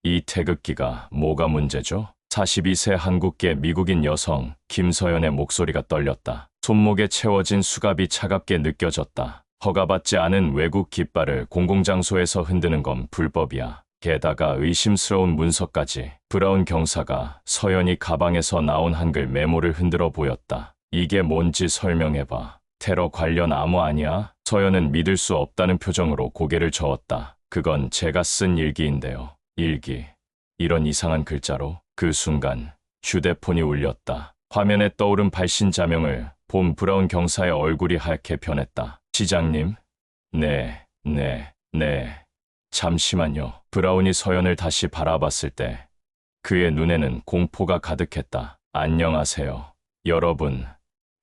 이 태극기가 뭐가 문제죠? 42세 한국계 미국인 여성 김서연의 목소리가 떨렸다. 손목에 채워진 수갑이 차갑게 느껴졌다. 허가받지 않은 외국 깃발을 공공장소에서 흔드는 건 불법이야. 게다가 의심스러운 문서까지. 브라운 경사가 서연이 가방에서 나온 한글 메모를 흔들어 보였다. 이게 뭔지 설명해봐. 테러 관련 암호 아니야? 서연은 믿을 수 없다는 표정으로 고개를 저었다. 그건 제가 쓴 일기인데요. 일기. 이런 이상한 글자로? 그 순간 휴대폰이 울렸다. 화면에 떠오른 발신자명을 본 브라운 경사의 얼굴이 하얗게 변했다. 시장님? 네. 잠시만요. 브라운이 서연을 다시 바라봤을 때 그의 눈에는 공포가 가득했다. 안녕하세요. 여러분,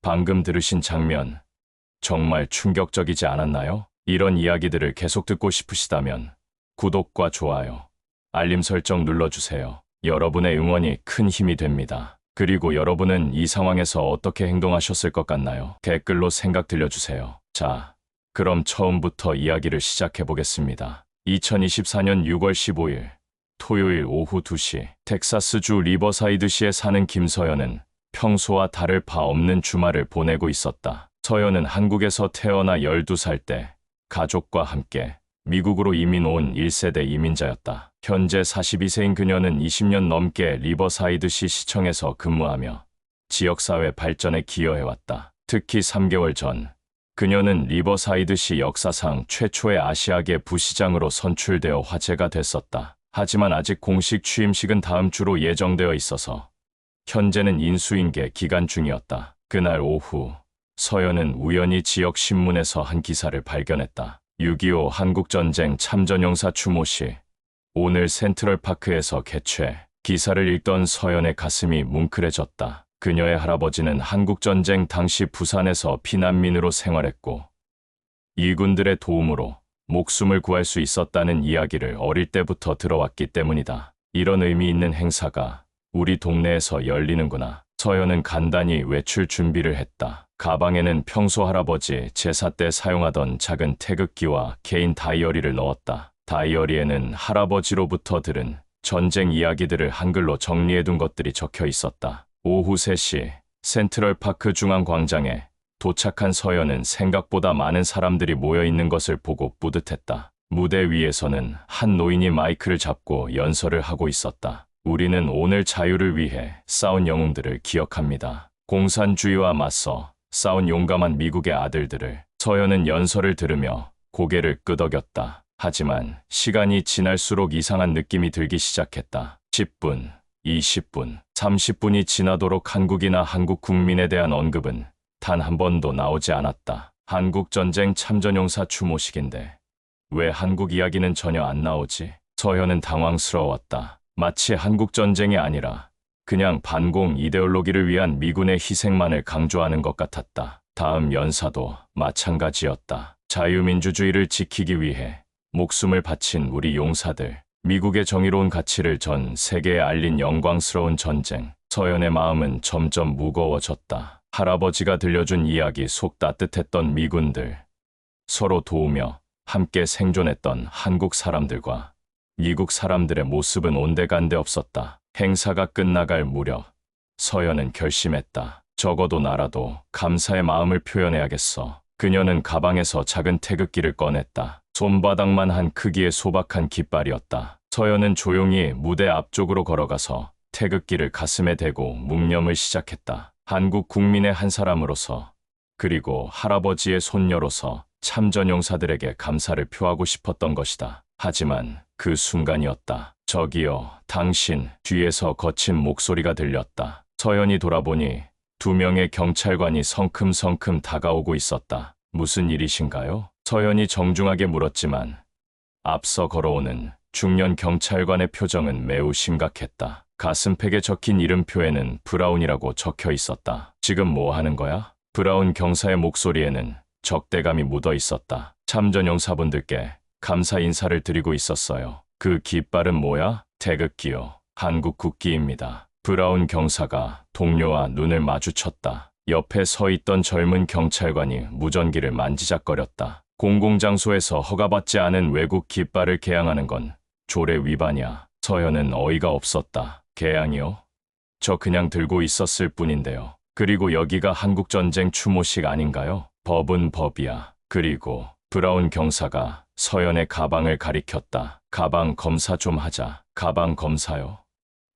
방금 들으신 장면 정말 충격적이지 않았나요? 이런 이야기들을 계속 듣고 싶으시다면 구독과 좋아요, 알림 설정 눌러주세요. 여러분의 응원이 큰 힘이 됩니다. 그리고 여러분은 이 상황에서 어떻게 행동하셨을 것 같나요? 댓글로 생각 들려주세요. 자, 그럼 처음부터 이야기를 시작해보겠습니다. 2024년 6월 15일 토요일 오후 2시 텍사스주 리버사이드시에 사는 김서연은 평소와 다를 바 없는 주말을 보내고 있었다. 서연은 한국에서 태어나 12살 때 가족과 함께 미국으로 이민 온 1세대 이민자였다. 현재 42세인 그녀는 20년 넘게 리버사이드시 시청에서 근무하며 지역사회 발전에 기여해왔다. 특히 3개월 전 그녀는 리버사이드시 역사상 최초의 아시아계 부시장으로 선출되어 화제가 됐었다. 하지만 아직 공식 취임식은 다음 주로 예정되어 있어서 현재는 인수인계 기간 중이었다. 그날 오후 서연은 우연히 지역 신문에서 한 기사를 발견했다. 6.25 한국전쟁 참전용사 추모식 오늘 센트럴파크에서 개최. 기사를 읽던 서연의 가슴이 뭉클해졌다. 그녀의 할아버지는 한국전쟁 당시 부산에서 피난민으로 생활했고 일군들의 도움으로 목숨을 구할 수 있었다는 이야기를 어릴 때부터 들어왔기 때문이다. 이런 의미 있는 행사가 우리 동네에서 열리는구나. 서연은 간단히 외출 준비를 했다. 가방에는 평소 할아버지 제사 때 사용하던 작은 태극기와 개인 다이어리를 넣었다. 다이어리에는 할아버지로부터 들은 전쟁 이야기들을 한글로 정리해둔 것들이 적혀 있었다. 오후 3시 센트럴파크 중앙광장에 도착한 서연은 생각보다 많은 사람들이 모여있는 것을 보고 뿌듯했다. 무대 위에서는 한 노인이 마이크를 잡고 연설을 하고 있었다. 우리는 오늘 자유를 위해 싸운 영웅들을 기억합니다. 공산주의와 맞서 싸운 용감한 미국의 아들들을. 서연은 연설을 들으며 고개를 끄덕였다. 하지만 시간이 지날수록 이상한 느낌이 들기 시작했다. 10분, 20분, 30분이 지나도록 한국이나 한국 국민에 대한 언급은 단 한 번도 나오지 않았다. 한국전쟁 참전용사 추모식인데 왜 한국 이야기는 전혀 안 나오지? 서연은 당황스러웠다. 마치 한국전쟁이 아니라 그냥 반공 이데올로기를 위한 미군의 희생만을 강조하는 것 같았다. 다음 연사도 마찬가지였다. 자유민주주의를 지키기 위해 목숨을 바친 우리 용사들. 미국의 정의로운 가치를 전 세계에 알린 영광스러운 전쟁. 서연의 마음은 점점 무거워졌다. 할아버지가 들려준 이야기 속 따뜻했던 미군들. 서로 도우며 함께 생존했던 한국 사람들과 미국 사람들의 모습은 온데간데 없었다. 행사가 끝나갈 무렵 서연은 결심했다. 적어도 나라도 감사의 마음을 표현해야겠어. 그녀는 가방에서 작은 태극기를 꺼냈다. 손바닥만 한 크기의 소박한 깃발이었다. 서연은 조용히 무대 앞쪽으로 걸어가서 태극기를 가슴에 대고 묵념을 시작했다. 한국 국민의 한 사람으로서, 그리고 할아버지의 손녀로서 참전용사들에게 감사를 표하고 싶었던 것이다. 하지만 그 순간이었다. 저기요, 당신. 뒤에서 거친 목소리가 들렸다. 서연이 돌아보니 2명의 경찰관이 성큼성큼 다가오고 있었다. 무슨 일이신가요? 서연이 정중하게 물었지만 앞서 걸어오는 중년 경찰관의 표정은 매우 심각했다. 가슴팩에 적힌 이름표에는 브라운이라고 적혀 있었다. 지금 뭐 하는 거야? 브라운 경사의 목소리에는 적대감이 묻어 있었다. 참전용사분들께 감사 인사를 드리고 있었어요. 그 깃발은 뭐야? 태극기요. 한국 국기입니다. 브라운 경사가 동료와 눈을 마주쳤다. 옆에 서 있던 젊은 경찰관이 무전기를 만지작거렸다. 공공장소에서 허가받지 않은 외국 깃발을 개양하는 건 조례 위반이야. 서연은 어이가 없었다. 개양이요? 저 그냥 들고 있었을 뿐인데요. 그리고 여기가 한국전쟁 추모식 아닌가요? 법은 법이야. 그리고 브라운 경사가 서연의 가방을 가리켰다. 가방 검사 좀 하자. 가방 검사요?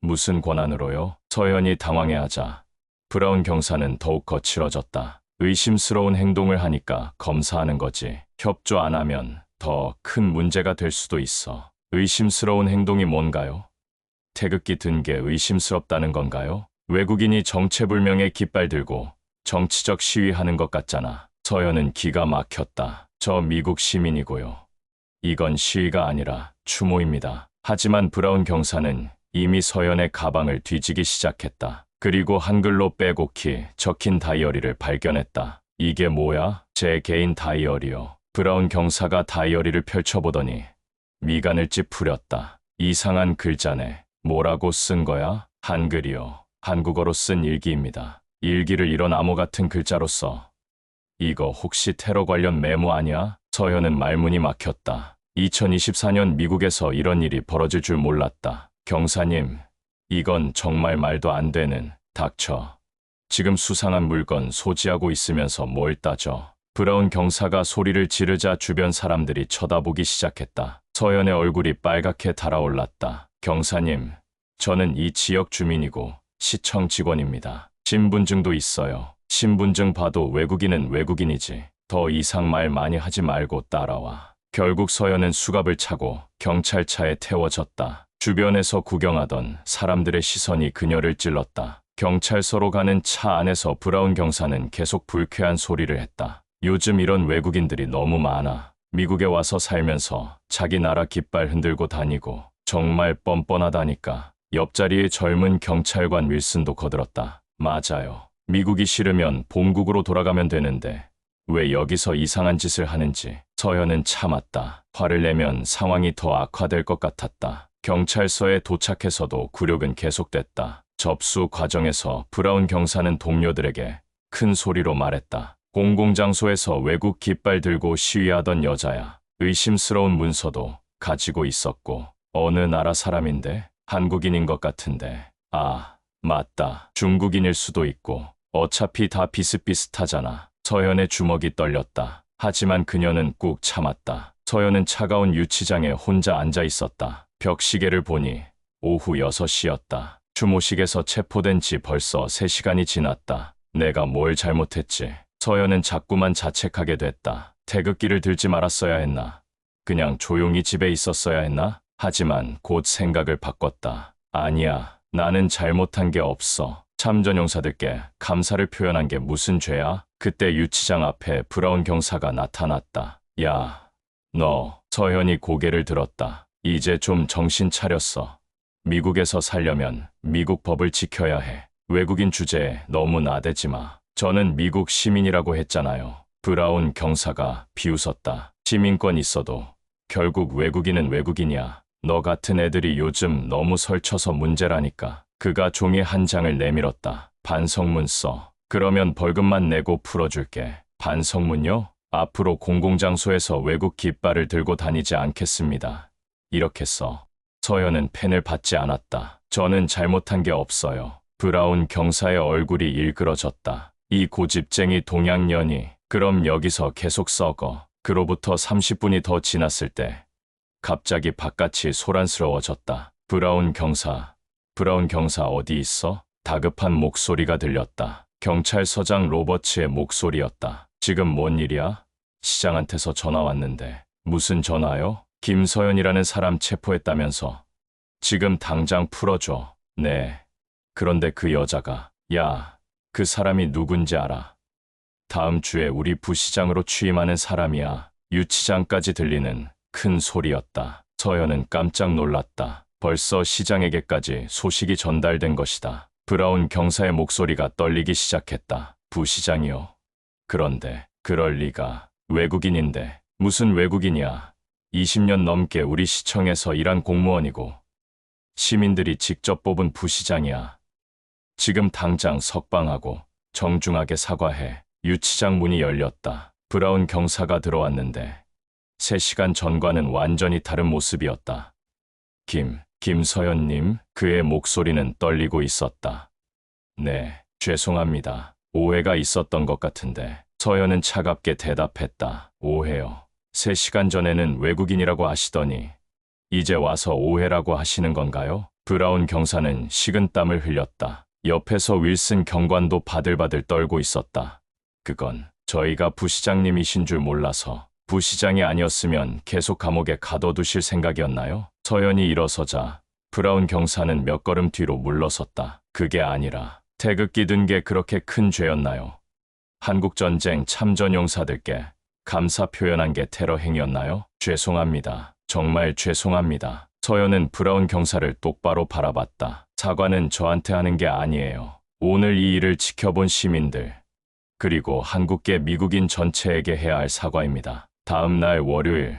무슨 권한으로요? 서연이 당황해하자 브라운 경사는 더욱 거칠어졌다. 의심스러운 행동을 하니까 검사하는 거지. 협조 안 하면 더 큰 문제가 될 수도 있어. 의심스러운 행동이 뭔가요? 태극기 든 게 의심스럽다는 건가요? 외국인이 정체불명의 깃발 들고 정치적 시위하는 것 같잖아. 서연은 기가 막혔다. 저 미국 시민이고요. 이건 시위가 아니라 추모입니다. 하지만 브라운 경사는 이미 서연의 가방을 뒤지기 시작했다. 그리고 한글로 빼곡히 적힌 다이어리를 발견했다. 이게 뭐야? 제 개인 다이어리요. 브라운 경사가 다이어리를 펼쳐보더니 미간을 찌푸렸다. 이상한 글자네. 뭐라고 쓴 거야? 한글이요. 한국어로 쓴 일기입니다. 일기를 이런 암호 같은 글자로 써. 이거 혹시 테러 관련 메모 아니야? 서연은 말문이 막혔다. 2024년 미국에서 이런 일이 벌어질 줄 몰랐다. 경사님, 이건 정말 말도 안 되는. 닥쳐. 지금 수상한 물건 소지하고 있으면서 뭘 따져. 브라운 경사가 소리를 지르자 주변 사람들이 쳐다보기 시작했다. 서연의 얼굴이 빨갛게 달아올랐다. 경사님, 저는 이 지역 주민이고 시청 직원입니다. 신분증도 있어요. 신분증 봐도 외국인은 외국인이지. 더 이상 말 많이 하지 말고 따라와. 결국 서연은 수갑을 차고 경찰차에 태워졌다. 주변에서 구경하던 사람들의 시선이 그녀를 찔렀다. 경찰서로 가는 차 안에서 브라운 경사는 계속 불쾌한 소리를 했다. 요즘 이런 외국인들이 너무 많아. 미국에 와서 살면서 자기 나라 깃발 흔들고 다니고 정말 뻔뻔하다니까. 옆자리에 젊은 경찰관 윌슨도 거들었다. 맞아요. 미국이 싫으면 본국으로 돌아가면 되는데 왜 여기서 이상한 짓을 하는지. 서연은 참았다. 화를 내면 상황이 더 악화될 것 같았다. 경찰서에 도착해서도 굴욕은 계속됐다. 접수 과정에서 브라운 경사는 동료들에게 큰 소리로 말했다. 공공장소에서 외국 깃발 들고 시위하던 여자야. 의심스러운 문서도 가지고 있었고 어느 나라 사람인데? 한국인인 것 같은데. 아, 맞다. 중국인일 수도 있고 어차피 다 비슷비슷하잖아. 서연의 주먹이 떨렸다. 하지만 그녀는 꾹 참았다. 서연은 차가운 유치장에 혼자 앉아 있었다. 벽시계를 보니 오후 6시였다. 추모식에서 체포된 지 벌써 3시간이 지났다. 내가 뭘 잘못했지? 서연은 자꾸만 자책하게 됐다. 태극기를 들지 말았어야 했나? 그냥 조용히 집에 있었어야 했나? 하지만 곧 생각을 바꿨다. 아니야, 나는 잘못한 게 없어. 참전용사들께 감사를 표현한 게 무슨 죄야? 그때 유치장 앞에 브라운 경사가 나타났다. 야, 너. 서연이 고개를 들었다. 이제 좀 정신 차렸어. 미국에서 살려면 미국 법을 지켜야 해. 외국인 주제에 너무 나대지 마. 저는 미국 시민이라고 했잖아요. 브라운 경사가 비웃었다. 시민권 있어도 결국 외국인은 외국인이야. 너 같은 애들이 요즘 너무 설쳐서 문제라니까. 그가 종이 한 장을 내밀었다. 반성문 써. 그러면 벌금만 내고 풀어줄게. 반성문요? 앞으로 공공장소에서 외국 깃발을 들고 다니지 않겠습니다. 이렇게 써. 서연은 펜을 받지 않았다. 저는 잘못한 게 없어요. 브라운 경사의 얼굴이 일그러졌다. 이 고집쟁이 동양년이. 그럼 여기서 계속 썩어. 그로부터 30분이 더 지났을 때 갑자기 바깥이 소란스러워졌다. 브라운 경사 어디 있어? 다급한 목소리가 들렸다. 경찰서장 로버츠의 목소리였다. 지금 뭔 일이야? 시장한테서 전화 왔는데. 무슨 전화요? 김서연이라는 사람 체포했다면서. 지금 당장 풀어줘. 네. 그런데 그 여자가. 야, 그 사람이 누군지 알아? 다음 주에 우리 부시장으로 취임하는 사람이야. 유치장까지 들리는 큰 소리였다. 서연은 깜짝 놀랐다. 벌써 시장에게까지 소식이 전달된 것이다. 브라운 경사의 목소리가 떨리기 시작했다. 부시장이요? 그런데 그럴 리가. 외국인인데. 무슨 외국인이야. 20년 넘게 우리 시청에서 일한 공무원이고 시민들이 직접 뽑은 부시장이야. 지금 당장 석방하고 정중하게 사과해. 유치장 문이 열렸다. 브라운 경사가 들어왔는데 3시간 전과는 완전히 다른 모습이었다. 김서연님, 그의 목소리는 떨리고 있었다. 네, 죄송합니다. 오해가 있었던 것 같은데. 서연은 차갑게 대답했다. 오해요. 3시간 전에는 외국인이라고 하시더니 이제 와서 오해라고 하시는 건가요? 브라운 경사는 식은땀을 흘렸다. 옆에서 윌슨 경관도 바들바들 떨고 있었다. 그건 저희가 부시장님이신 줄 몰라서. 부시장이 아니었으면 계속 감옥에 가둬두실 생각이었나요? 서연이 일어서자 브라운 경사는 몇 걸음 뒤로 물러섰다. 그게 아니라 태극기 든 게 그렇게 큰 죄였나요? 한국전쟁 참전용사들께 감사 표현한 게 테러 행위였나요? 죄송합니다. 정말 죄송합니다. 서연은 브라운 경사를 똑바로 바라봤다. 사과는 저한테 하는 게 아니에요. 오늘 이 일을 지켜본 시민들, 그리고 한국계 미국인 전체에게 해야 할 사과입니다. 다음 날 월요일,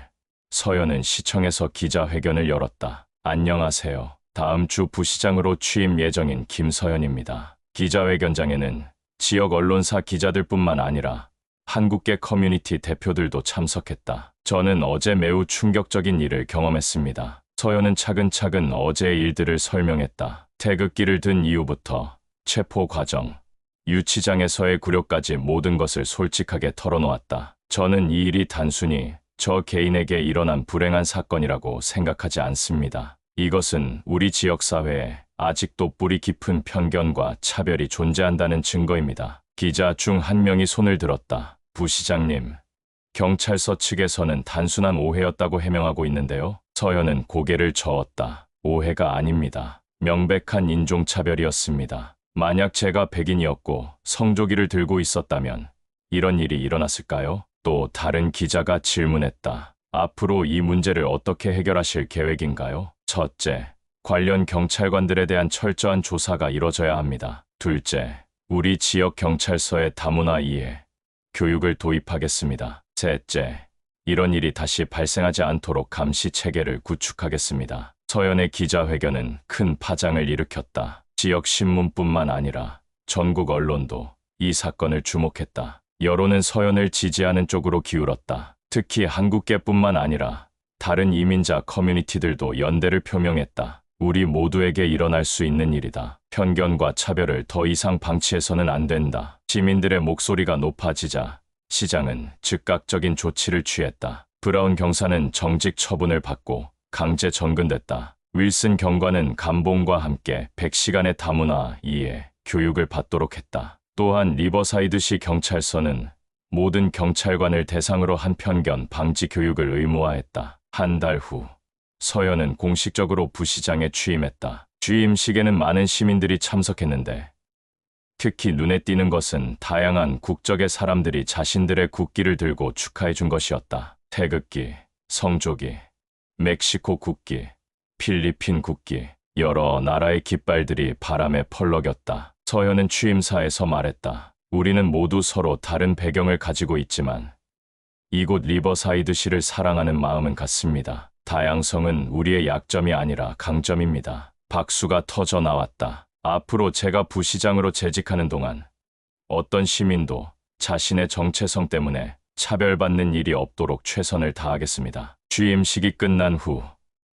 서연은 시청에서 기자회견을 열었다. 안녕하세요. 다음 주 부시장으로 취임 예정인 김서연입니다. 기자회견장에는 지역 언론사 기자들뿐만 아니라 한국계 커뮤니티 대표들도 참석했다. 저는 어제 매우 충격적인 일을 경험했습니다. 서연은 차근차근 어제의 일들을 설명했다. 태극기를 든 이유부터 체포 과정, 유치장에서의 굴욕까지 모든 것을 솔직하게 털어놓았다. 저는 이 일이 단순히 저 개인에게 일어난 불행한 사건이라고 생각하지 않습니다. 이것은 우리 지역사회에 아직도 뿌리 깊은 편견과 차별이 존재한다는 증거입니다. 기자 중 한 명이 손을 들었다. 부시장님, 경찰서 측에서는 단순한 오해였다고 해명하고 있는데요. 서연은 고개를 저었다. 오해가 아닙니다. 명백한 인종차별이었습니다. 만약 제가 백인이었고 성조기를 들고 있었다면 이런 일이 일어났을까요? 또 다른 기자가 질문했다. 앞으로 이 문제를 어떻게 해결하실 계획인가요? 첫째, 관련 경찰관들에 대한 철저한 조사가 이뤄져야 합니다. 둘째, 우리 지역 경찰서에 다문화 이해, 교육을 도입하겠습니다. 셋째, 이런 일이 다시 발생하지 않도록 감시 체계를 구축하겠습니다. 서연의 기자회견은 큰 파장을 일으켰다. 지역 신문뿐만 아니라 전국 언론도 이 사건을 주목했다. 여론은 서연을 지지하는 쪽으로 기울었다. 특히 한국계뿐만 아니라 다른 이민자 커뮤니티들도 연대를 표명했다. 우리 모두에게 일어날 수 있는 일이다. 편견과 차별을 더 이상 방치해서는 안 된다. 시민들의 목소리가 높아지자 시장은 즉각적인 조치를 취했다. 브라운 경사는 정직 처분을 받고 강제 전근됐다. 윌슨 경관은 감봉과 함께 100시간의 다문화 이해, 교육을 받도록 했다. 또한 리버사이드시 경찰서는 모든 경찰관을 대상으로 한 편견 방지 교육을 의무화했다. 한 달 후, 서연은 공식적으로 부시장에 취임했다. 취임식에는 많은 시민들이 참석했는데 특히 눈에 띄는 것은 다양한 국적의 사람들이 자신들의 국기를 들고 축하해 준 것이었다. 태극기, 성조기, 멕시코 국기, 필리핀 국기, 여러 나라의 깃발들이 바람에 펄럭였다. 서연은 취임사에서 말했다. 우리는 모두 서로 다른 배경을 가지고 있지만 이곳 리버사이드시를 사랑하는 마음은 같습니다. 다양성은 우리의 약점이 아니라 강점입니다. 박수가 터져 나왔다. 앞으로 제가 부시장으로 재직하는 동안 어떤 시민도 자신의 정체성 때문에 차별받는 일이 없도록 최선을 다하겠습니다. 취임식이 끝난 후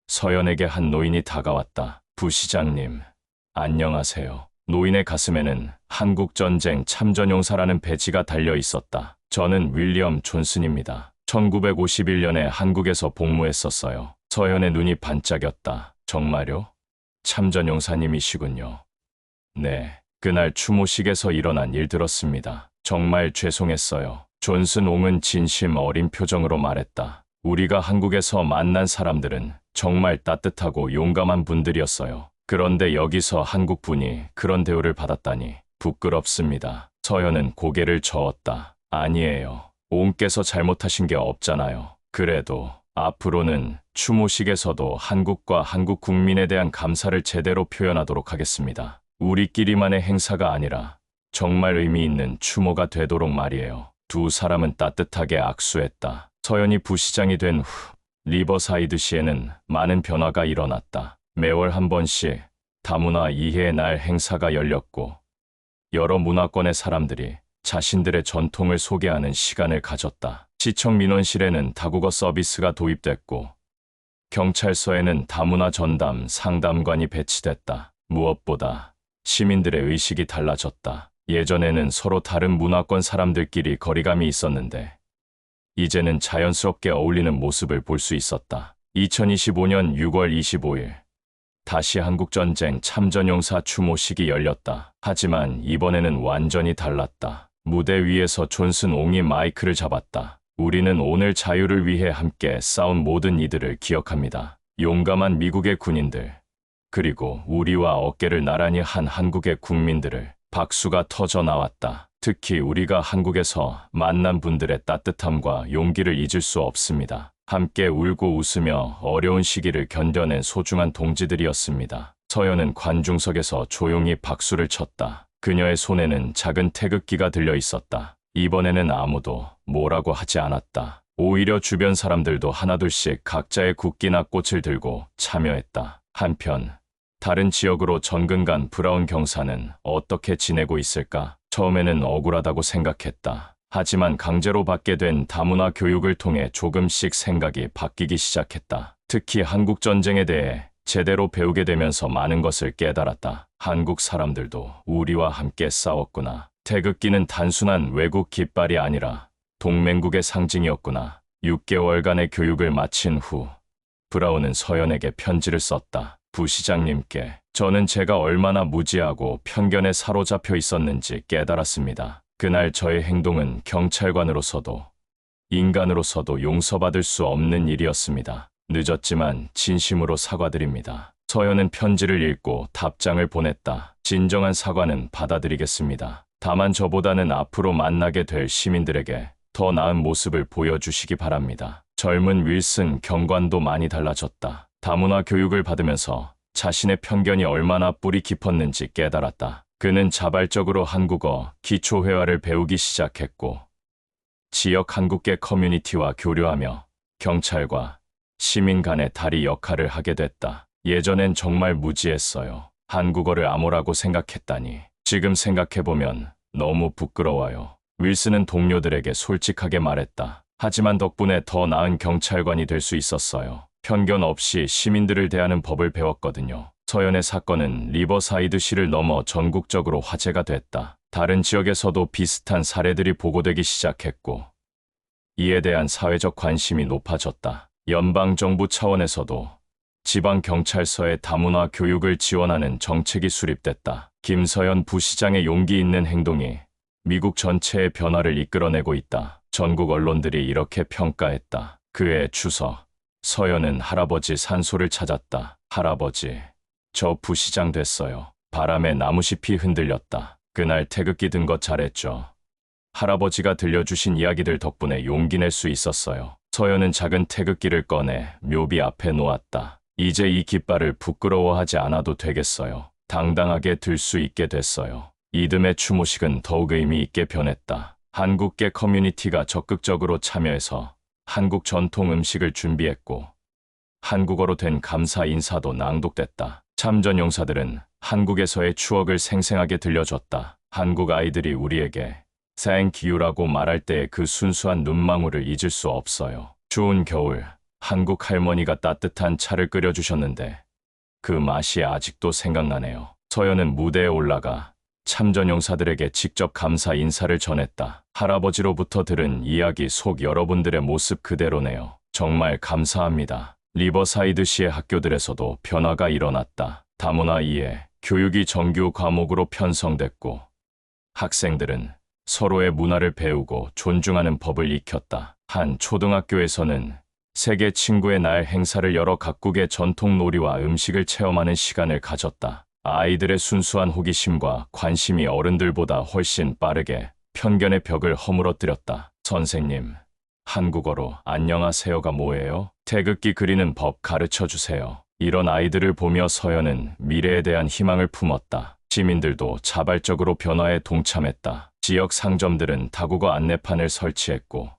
서연에게 한 노인이 다가왔다. 부시장님, 안녕하세요. 노인의 가슴에는 한국전쟁 참전용사라는 배지가 달려 있었다. 저는 윌리엄 존슨입니다. 1951년에 한국에서 복무했었어요. 서연의 눈이 반짝였다. 정말요? 참전용사님이시군요. 네, 그날 추모식에서 일어난 일 들었습니다. 정말 죄송했어요. 존슨 옹은 진심 어린 표정으로 말했다. 우리가 한국에서 만난 사람들은 정말 따뜻하고 용감한 분들이었어요. 그런데 여기서 한국 분이 그런 대우를 받았다니 부끄럽습니다. 서연은 고개를 저었다. 아니에요. 옹께서 잘못하신 게 없잖아요. 그래도 앞으로는 추모식에서도 한국과 한국 국민에 대한 감사를 제대로 표현하도록 하겠습니다. 우리끼리만의 행사가 아니라 정말 의미 있는 추모가 되도록 말이에요. 두 사람은 따뜻하게 악수했다. 서연이 부시장이 된 후 리버사이드시에는 많은 변화가 일어났다. 매월 한 번씩 다문화 이해의 날 행사가 열렸고 여러 문화권의 사람들이 자신들의 전통을 소개하는 시간을 가졌다. 시청 민원실에는 다국어 서비스가 도입됐고 경찰서에는 다문화 전담 상담관이 배치됐다. 무엇보다 시민들의 의식이 달라졌다. 예전에는 서로 다른 문화권 사람들끼리 거리감이 있었는데 이제는 자연스럽게 어울리는 모습을 볼 수 있었다. 2025년 6월 25일 다시 한국전쟁 참전용사 추모식이 열렸다. 하지만 이번에는 완전히 달랐다. 무대 위에서 존슨 옹이 마이크를 잡았다. 우리는 오늘 자유를 위해 함께 싸운 모든 이들을 기억합니다. 용감한 미국의 군인들, 그리고 우리와 어깨를 나란히 한 한국의 국민들을. 박수가 터져 나왔다. 특히 우리가 한국에서 만난 분들의 따뜻함과 용기를 잊을 수 없습니다. 함께 울고 웃으며 어려운 시기를 견뎌낸 소중한 동지들이었습니다. 서연은 관중석에서 조용히 박수를 쳤다. 그녀의 손에는 작은 태극기가 들려 있었다. 이번에는 아무도 뭐라고 하지 않았다. 오히려 주변 사람들도 하나둘씩 각자의 국기나 꽃을 들고 참여했다. 한편 다른 지역으로 전근 간 브라운 경사는 어떻게 지내고 있을까? 처음에는 억울하다고 생각했다. 하지만 강제로 받게 된 다문화 교육을 통해 조금씩 생각이 바뀌기 시작했다. 특히 한국 전쟁에 대해 제대로 배우게 되면서 많은 것을 깨달았다. 한국 사람들도 우리와 함께 싸웠구나. 태극기는 단순한 외국 깃발이 아니라 동맹국의 상징이었구나. 6개월간의 교육을 마친 후 브라운은 서연에게 편지를 썼다. 부시장님께 저는 제가 얼마나 무지하고 편견에 사로잡혀 있었는지 깨달았습니다. 그날 저의 행동은 경찰관으로서도 인간으로서도 용서받을 수 없는 일이었습니다. 늦었지만 진심으로 사과드립니다. 서연은 편지를 읽고 답장을 보냈다. 진정한 사과는 받아들이겠습니다. 다만 저보다는 앞으로 만나게 될 시민들에게 더 나은 모습을 보여주시기 바랍니다. 젊은 윌슨 경관도 많이 달라졌다. 다문화 교육을 받으면서 자신의 편견이 얼마나 뿌리 깊었는지 깨달았다. 그는 자발적으로 한국어 기초회화를 배우기 시작했고 지역 한국계 커뮤니티와 교류하며 경찰과 시민 간의 다리 역할을 하게 됐다. 예전엔 정말 무지했어요. 한국어를 암호라고 생각했다니. 지금 생각해보면 너무 부끄러워요. 윌슨은 동료들에게 솔직하게 말했다. 하지만 덕분에 더 나은 경찰관이 될 수 있었어요. 편견 없이 시민들을 대하는 법을 배웠거든요. 서연의 사건은 리버사이드시를 넘어 전국적으로 화제가 됐다. 다른 지역에서도 비슷한 사례들이 보고되기 시작했고 이에 대한 사회적 관심이 높아졌다. 연방정부 차원에서도 지방경찰서의 다문화 교육을 지원하는 정책이 수립됐다. 김서연 부시장의 용기 있는 행동이 미국 전체의 변화를 이끌어내고 있다. 전국 언론들이 이렇게 평가했다. 그의 추석. 서연은 할아버지 산소를 찾았다. 할아버지, 저 부시장 됐어요. 바람에 나무잎이 흔들렸다. 그날 태극기 든 것 잘했죠. 할아버지가 들려주신 이야기들 덕분에 용기 낼 수 있었어요. 서연은 작은 태극기를 꺼내 묘비 앞에 놓았다. 이제 이 깃발을 부끄러워하지 않아도 되겠어요. 당당하게 들 수 있게 됐어요. 이듬해 추모식은 더욱 의미 있게 변했다. 한국계 커뮤니티가 적극적으로 참여해서 한국 전통 음식을 준비했고 한국어로 된 감사 인사도 낭독됐다. 참전 용사들은 한국에서의 추억을 생생하게 들려줬다. 한국 아이들이 우리에게 Thank you라고 말할 때의 그 순수한 눈망울을 잊을 수 없어요. 추운 겨울, 한국 할머니가 따뜻한 차를 끓여주셨는데 그 맛이 아직도 생각나네요. 서연은 무대에 올라가 참전 용사들에게 직접 감사 인사를 전했다. 할아버지로부터 들은 이야기 속 여러분들의 모습 그대로네요. 정말 감사합니다. 리버사이드시의 학교들에서도 변화가 일어났다. 다문화 이해, 교육이 정규 과목으로 편성됐고 학생들은 서로의 문화를 배우고 존중하는 법을 익혔다. 한 초등학교에서는 세계 친구의 날 행사를 열어 각국의 전통 놀이와 음식을 체험하는 시간을 가졌다. 아이들의 순수한 호기심과 관심이 어른들보다 훨씬 빠르게 편견의 벽을 허물어뜨렸다. 선생님, 한국어로 안녕하세요가 뭐예요? 태극기 그리는 법 가르쳐주세요. 이런 아이들을 보며 서연은 미래에 대한 희망을 품었다. 시민들도 자발적으로 변화에 동참했다. 지역 상점들은 다국어 안내판을 설치했고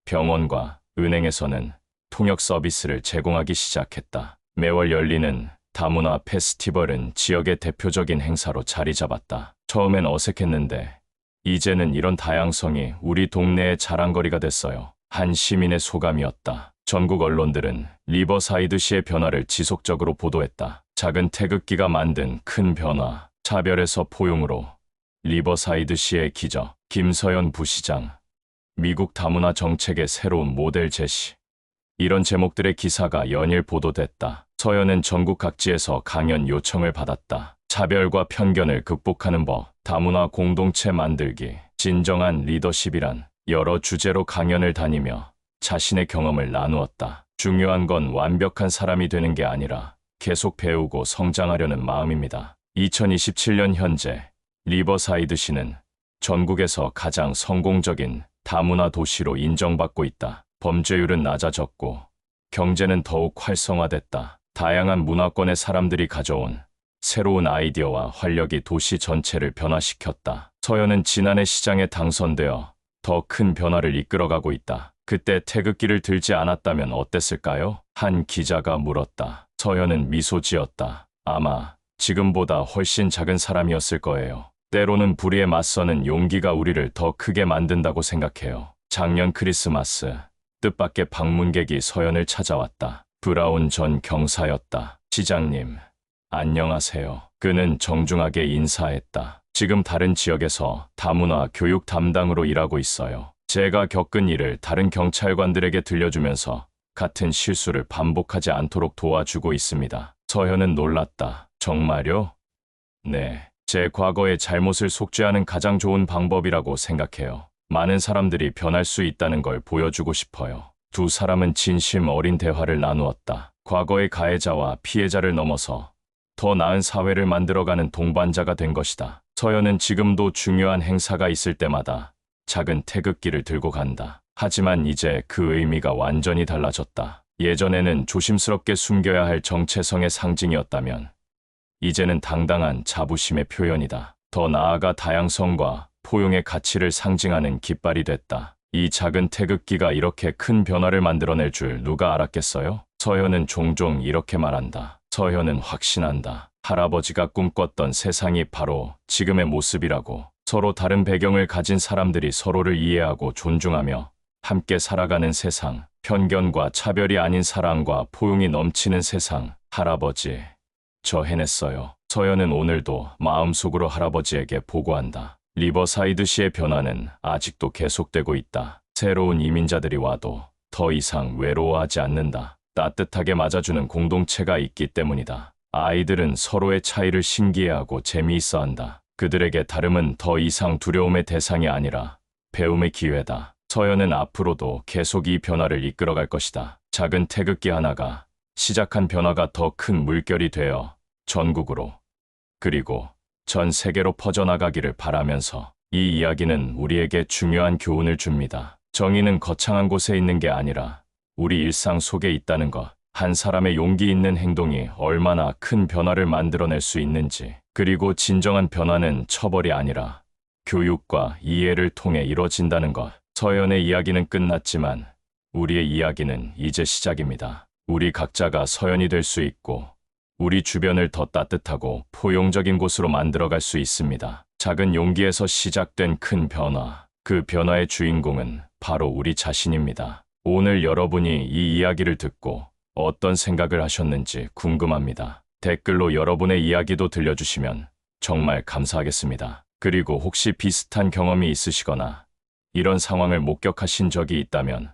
병원과 은행에서는 통역 서비스를 제공하기 시작했다. 매월 열리는 다문화 페스티벌은 지역의 대표적인 행사로 자리 잡았다. 처음엔 어색했는데 이제는 이런 다양성이 우리 동네의 자랑거리가 됐어요. 한 시민의 소감이었다. 전국 언론들은 리버사이드시의 변화를 지속적으로 보도했다. 작은 태극기가 만든 큰 변화, 차별에서 포용으로, 리버사이드시의 기적, 김서연 부시장, 미국 다문화 정책의 새로운 모델 제시. 이런 제목들의 기사가 연일 보도됐다. 서연은 전국 각지에서 강연 요청을 받았다. 차별과 편견을 극복하는 법, 다문화 공동체 만들기, 진정한 리더십이란 여러 주제로 강연을 다니며 자신의 경험을 나누었다. 중요한 건 완벽한 사람이 되는 게 아니라 계속 배우고 성장하려는 마음입니다. 2027년 현재 리버사이드시는 전국에서 가장 성공적인 다문화 도시로 인정받고 있다. 범죄율은 낮아졌고 경제는 더욱 활성화됐다. 다양한 문화권의 사람들이 가져온 새로운 아이디어와 활력이 도시 전체를 변화시켰다. 서연은 지난해 시장에 당선되어 더 큰 변화를 이끌어가고 있다. 그때 태극기를 들지 않았다면 어땠을까요? 한 기자가 물었다. 서연은 미소 지었다. 아마 지금보다 훨씬 작은 사람이었을 거예요. 때로는 불의에 맞서는 용기가 우리를 더 크게 만든다고 생각해요. 작년 크리스마스, 뜻밖의 방문객이 서연을 찾아왔다. 브라운 전 경사였다. 시장님, 안녕하세요. 그는 정중하게 인사했다. 지금 다른 지역에서 다문화 교육 담당으로 일하고 있어요. 제가 겪은 일을 다른 경찰관들에게 들려주면서 같은 실수를 반복하지 않도록 도와주고 있습니다. 서현은 놀랐다. 정말요? 네. 제 과거의 잘못을 속죄하는 가장 좋은 방법이라고 생각해요. 많은 사람들이 변할 수 있다는 걸 보여주고 싶어요. 두 사람은 진심 어린 대화를 나누었다. 과거의 가해자와 피해자를 넘어서 더 나은 사회를 만들어가는 동반자가 된 것이다. 서연은 지금도 중요한 행사가 있을 때마다 작은 태극기를 들고 간다. 하지만 이제 그 의미가 완전히 달라졌다. 예전에는 조심스럽게 숨겨야 할 정체성의 상징이었다면 이제는 당당한 자부심의 표현이다. 더 나아가 다양성과 포용의 가치를 상징하는 깃발이 됐다. 이 작은 태극기가 이렇게 큰 변화를 만들어낼 줄 누가 알았겠어요? 서현은 종종 이렇게 말한다. 서현은 확신한다. 할아버지가 꿈꿨던 세상이 바로 지금의 모습이라고. 서로 다른 배경을 가진 사람들이 서로를 이해하고 존중하며 함께 살아가는 세상. 편견과 차별이 아닌 사랑과 포용이 넘치는 세상. 할아버지, 저 해냈어요. 서연은 오늘도 마음속으로 할아버지에게 보고한다. 리버사이드시의 변화는 아직도 계속되고 있다. 새로운 이민자들이 와도 더 이상 외로워하지 않는다. 따뜻하게 맞아주는 공동체가 있기 때문이다. 아이들은 서로의 차이를 신기해하고 재미있어한다. 그들에게 다름은 더 이상 두려움의 대상이 아니라 배움의 기회다. 서연은 앞으로도 계속 이 변화를 이끌어갈 것이다. 작은 태극기 하나가 시작한 변화가 더 큰 물결이 되어 전국으로 그리고 전 세계로 퍼져나가기를 바라면서 이 이야기는 우리에게 중요한 교훈을 줍니다. 정의는 거창한 곳에 있는 게 아니라 우리 일상 속에 있다는 것. 한 사람의 용기 있는 행동이 얼마나 큰 변화를 만들어낼 수 있는지. 그리고 진정한 변화는 처벌이 아니라 교육과 이해를 통해 이뤄진다는 것. 서연의 이야기는 끝났지만 우리의 이야기는 이제 시작입니다. 우리 각자가 서연이 될 수 있고 우리 주변을 더 따뜻하고 포용적인 곳으로 만들어갈 수 있습니다. 작은 용기에서 시작된 큰 변화. 그 변화의 주인공은 바로 우리 자신입니다. 오늘 여러분이 이 이야기를 듣고 어떤 생각을 하셨는지 궁금합니다. 댓글로 여러분의 이야기도 들려주시면 정말 감사하겠습니다. 그리고 혹시 비슷한 경험이 있으시거나 이런 상황을 목격하신 적이 있다면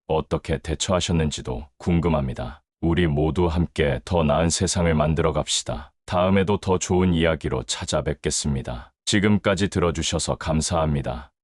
어떻게 대처하셨는지도 궁금합니다. 우리 모두 함께 더 나은 세상을 만들어 갑시다. 다음에도 더 좋은 이야기로 찾아뵙겠습니다. 지금까지 들어주셔서 감사합니다.